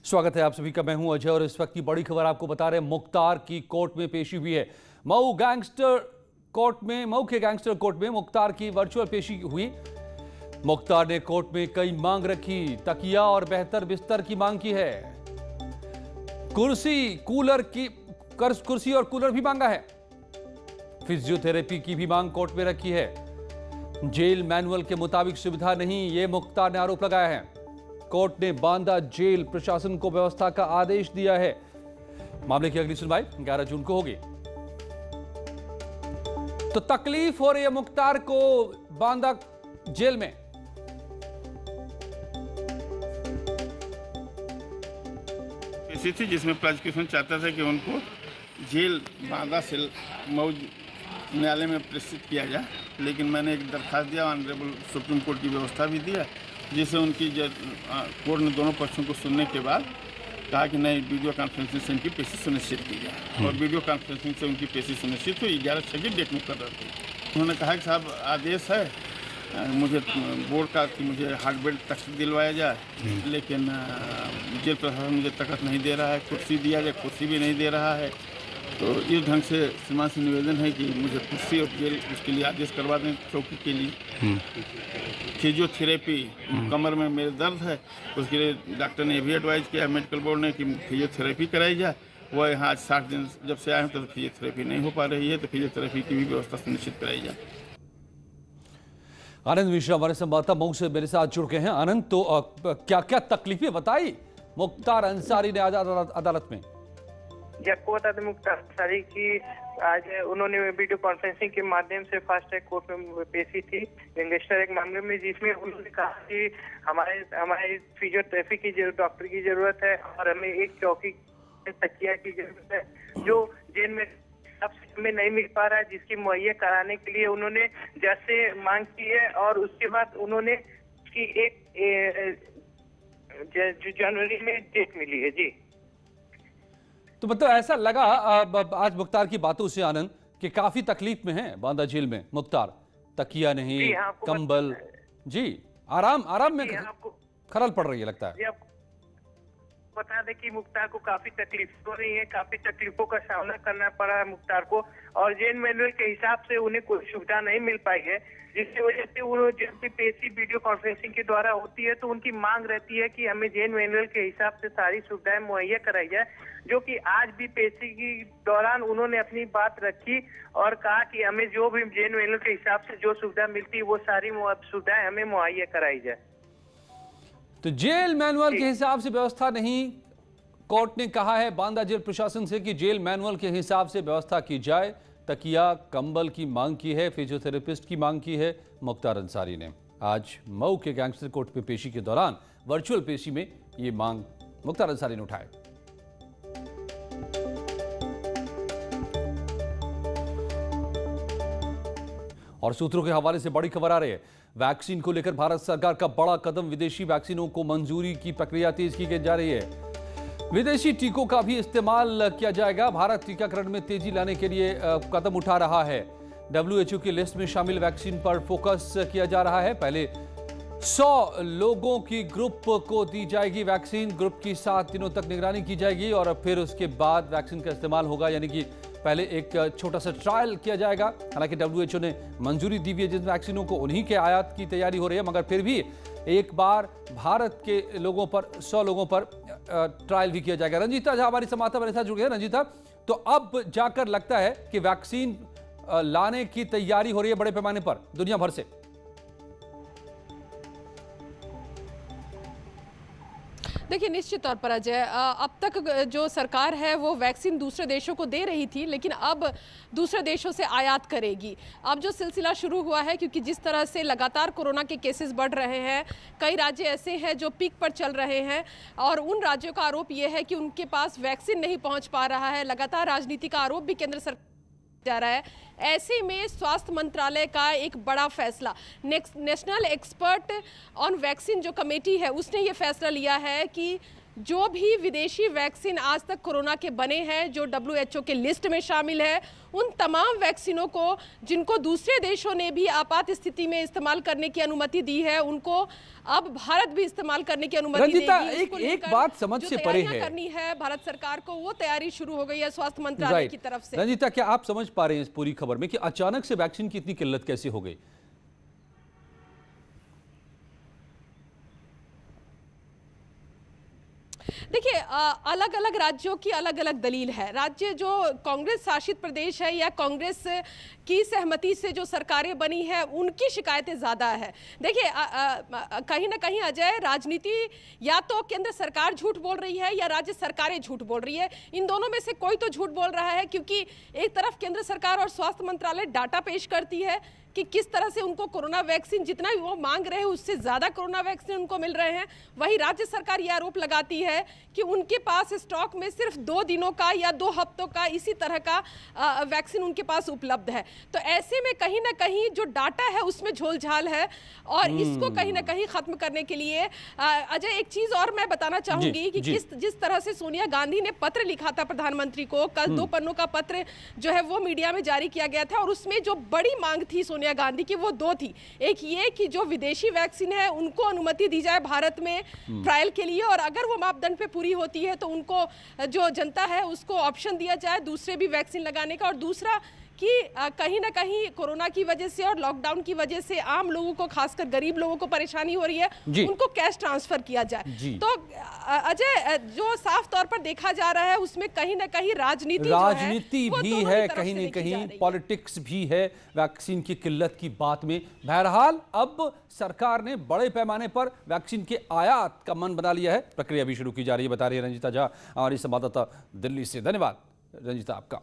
स्वागत है आप सभी का। मैं हूं अजय और इस वक्त की बड़ी खबर आपको बता रहे हैं। मुख्तार की कोर्ट में पेशी हुई है। मऊ के गैंगस्टर कोर्ट में मुख्तार की वर्चुअल पेशी हुई। मुख्तार ने कोर्ट में कई मांग रखी। तकिया और बेहतर बिस्तर की मांग की है। कुर्सी और कूलर भी मांगा है। फिजियोथेरेपी की भी मांग कोर्ट में रखी है। जेल मैनुअल के मुताबिक सुविधा नहीं, यह मुख्तार ने आरोप लगाया है। कोर्ट ने बांदा जेल प्रशासन को व्यवस्था का आदेश दिया है। मामले की अगली सुनवाई 11 जून को होगी। तो तकलीफ हो रही है मुख्तार को बांदा जेल में। ऐसी थी जिसमें प्रोसिक्यूशन चाहता था कि उनको जेल बांदा से मऊ न्यायालय में प्रेषित किया जाए, लेकिन मैंने एक दरखास्त दिया, ऑनरेबल सुप्रीम कोर्ट की व्यवस्था भी दिया, जिसे उनकी कोर्ट ने दोनों पक्षों को सुनने के बाद कहा कि नहीं, वीडियो कॉन्फ्रेंसिंग से उनकी पेशी सुनिश्चित की जाए। और वीडियो कॉन्फ्रेंसिंग से उनकी पेशी सुनिश्चित हुई। 11/6 की डेट मुकर्रर थी। उन्होंने कहा कि साहब आदेश है मुझे बोर्ड का कि मुझे हार्ड बेड तक दिलवाया जाए, लेकिन जेल प्रशासन मुझे तकत नहीं दे रहा है। कुर्सी दिया जाए, कुर्सी भी नहीं दे रहा है। तो इस ढंग से श्रीमान से निवेदन है कि मुझे कुर्सी और जेल उसके लिए आदेश करवा दें, चौकी के लिए। फिजियोथेरेपी, कमर में मेरे दर्द है, उसके लिए डॉक्टर ने भी एडवाइस किया, मेडिकल बोर्ड ने, कि फिजियोथेरेपी कराई जाए। वह यहाँ आज 60 दिन जब से आए हैं तो फिजियोथेरेपी नहीं हो पा रही है, तो फिजियोथेरेपी की भी व्यवस्था सुनिश्चित कराई जाए। आनंद मिश्रा हमारे संवाददाता मऊ से मेरे साथ जुड़ गए हैं। आनंद, तो क्या क्या तकलीफें बताई मुख्तार अंसारी ने आज अदालत में? आपको बता दें, मुख्तार अंसारी की आज उन्होंने वीडियो कॉन्फ्रेंसिंग के माध्यम से फास्ट ट्रैक कोर्ट में पेशी थी गैंगस्टर एक मामले में, जिसमें उन्होंने कहा कि हमारे फिजियोथेरेपी की डॉक्टर की जरूरत है और हमें एक चौकी तकिया की जरूरत है, जो जेल में हमें नहीं मिल पा रहा है, जिसकी मुहैया कराने के लिए उन्होंने जज से मांग की है। और उसके बाद उन्होंने की एक जनवरी में डेट मिली है। जी, तो मतलब ऐसा लगा आज मुख्तार की बातों से आनंद कि काफी तकलीफ में है बांदा जेल में मुख्तार। तकिया नहीं, कंबल, जी आराम में खलल पड़ रही है लगता है। बता दें कि मुख्तार को काफी तकलीफ हो रही है, काफी तकलीफों का सामना करना पड़ा है मुख्तार को, और जेल मैनुअल के हिसाब से उन्हें कोई सुविधा नहीं मिल पाई है, जिसकी वजह से वो जब भी पेशी वीडियो कॉन्फ्रेंसिंग के द्वारा होती है तो उनकी मांग रहती है कि हमें जेल मैनुअल के हिसाब से सारी सुविधाएं मुहैया कराई जाए, जो कि आज भी पेशी के दौरान उन्होंने अपनी बात रखी और कहा कि हमें जो भी जेल मैनुअल के हिसाब से जो सुविधा मिलती है वो सारी सुविधाएं हमें मुहैया कराई जाए। तो जेल मैनुअल के हिसाब से व्यवस्था नहीं, कोर्ट ने कहा है बांदा जेल प्रशासन से कि जेल मैनुअल के हिसाब से व्यवस्था की जाए। तकिया कंबल की मांग की है, फिजियोथेरेपिस्ट की मांग की है मुख्तार अंसारी ने। आज मऊ के गैंगस्टर कोर्ट में पेशी के दौरान वर्चुअल पेशी में ये मांग मुख्तार अंसारी ने उठाई। और सूत्रों के हवाले से बड़ी खबर आ रही है। वैक्सीन को लेकर भारत सरकार का बड़ा कदम। विदेशी वैक्सीनों को मंजूरी की प्रक्रिया तेज की जा रही है। विदेशी टीकों का भी इस्तेमाल किया जाएगा। भारत टीकाकरण में तेजी लाने के लिए कदम उठा रहा है। WHO की लिस्ट में शामिल वैक्सीन पर फोकस किया जा रहा है। पहले 100 लोगों की ग्रुप को दी जाएगी वैक्सीन। ग्रुप की 7 दिनों तक निगरानी की जाएगी और फिर उसके बाद वैक्सीन का इस्तेमाल होगा, यानी कि पहले एक छोटा सा ट्रायल किया जाएगा। हालांकि WHO ने मंजूरी दी हुई है जिन वैक्सीनों को, उन्हीं के आयात की तैयारी हो रही है, मगर फिर भी एक बार भारत के लोगों पर 100 लोगों पर ट्रायल भी किया जाएगा। रंजीता झा हमारी संवाददाता मेरे साथ जुड़ गए। रंजीता, तो अब जाकर लगता है कि वैक्सीन लाने की तैयारी हो रही है बड़े पैमाने पर दुनिया भर से। देखिए, निश्चित तौर पर अजय, अब तक जो सरकार है वो वैक्सीन दूसरे देशों को दे रही थी, लेकिन अब दूसरे देशों से आयात करेगी। अब जो सिलसिला शुरू हुआ है, क्योंकि जिस तरह से लगातार कोरोना के केसेस बढ़ रहे हैं, कई राज्य ऐसे हैं जो पीक पर चल रहे हैं और उन राज्यों का आरोप ये है कि उनके पास वैक्सीन नहीं पहुंच पा रहा है। लगातार राजनीति का आरोप भी केंद्र सरकार जा रहा है। ऐसे में स्वास्थ्य मंत्रालय का एक बड़ा फैसला, नेशनल एक्सपर्ट ऑन वैक्सीन जो कमेटी है, उसने ये फैसला लिया है कि जो भी विदेशी वैक्सीन आज तक कोरोना के बने हैं, जो WHO के लिस्ट में शामिल है, उन तमाम वैक्सीनों को जिनको दूसरे देशों ने भी आपात स्थिति में इस्तेमाल करने की अनुमति दी है, उनको अब भारत भी इस्तेमाल करने की अनुमति देगी। एक बात समझ से परे है, करनी है भारत सरकार को, वो तैयारी शुरू हो गई है स्वास्थ्य मंत्रालय की तरफ से। रंजीता, क्या आप समझ पा रहे हैं इस पूरी खबर में कि अचानक से वैक्सीन की इतनी किल्लत कैसे हो गई? देखिए, अलग अलग राज्यों की अलग अलग दलील है। राज्य जो कांग्रेस शासित प्रदेश है या कांग्रेस की सहमति से जो सरकारें बनी है, उनकी शिकायतें ज़्यादा है। देखिए, कहीं ना कहीं अजय, राजनीति या तो केंद्र सरकार झूठ बोल रही है या राज्य सरकारें झूठ बोल रही है। इन दोनों में से कोई तो झूठ बोल रहा है, क्योंकि एक तरफ केंद्र सरकार और स्वास्थ्य मंत्रालय डाटा पेश करती है कि किस तरह से उनको कोरोना वैक्सीन, जितना भी वो मांग रहे हैं उससे ज़्यादा कोरोना वैक्सीन उनको मिल रहे हैं। वहीं राज्य सरकार ये आरोप लगाती है कि उनके पास स्टॉक में सिर्फ 2 दिनों का या 2 हफ्तों का इसी तरह का वैक्सीन उनके पास उपलब्ध है। तो ऐसे में कहीं ना कहीं जो डाटा है उसमें झोलझाल है, और इसको कहीं ना कहीं खत्म करने के लिए अजय, एक चीज़ और मैं बताना चाहूंगी कि जिस तरह से सोनिया गांधी ने पत्र लिखा था प्रधानमंत्री को, कल 2 पन्नों का पत्र जो है वो मीडिया में जारी किया गया था, और उसमें जो बड़ी मांग थी सोनिया गांधी की वो 2 थी। एक ये कि जो विदेशी वैक्सीन है उनको अनुमति दी जाए भारत में ट्रायल के लिए, और अगर वो मापदंड पे पूरी होती है तो उनको, जो जनता है उसको ऑप्शन दिया जाए दूसरे भी वैक्सीन लगाने का। और दूसरा कि कहीं ना कहीं कोरोना की वजह से और लॉकडाउन की वजह से आम लोगों को, खासकर गरीब लोगों को परेशानी हो रही है, उनको कैश ट्रांसफर किया जाए। तो अजय, जो साफ तौर पर देखा जा रहा है उसमें कहीं ना कहीं राजनीति भी है, कहीं ना कहीं पॉलिटिक्स भी है वैक्सीन की किल्लत की बात में। बहरहाल अब सरकार ने बड़े पैमाने पर वैक्सीन के आयात का मन बना लिया है, प्रक्रिया भी शुरू की जा रही है, बता रही है रंजीता झा, हमारी संवाददाता दिल्ली से। धन्यवाद रंजीता आपका।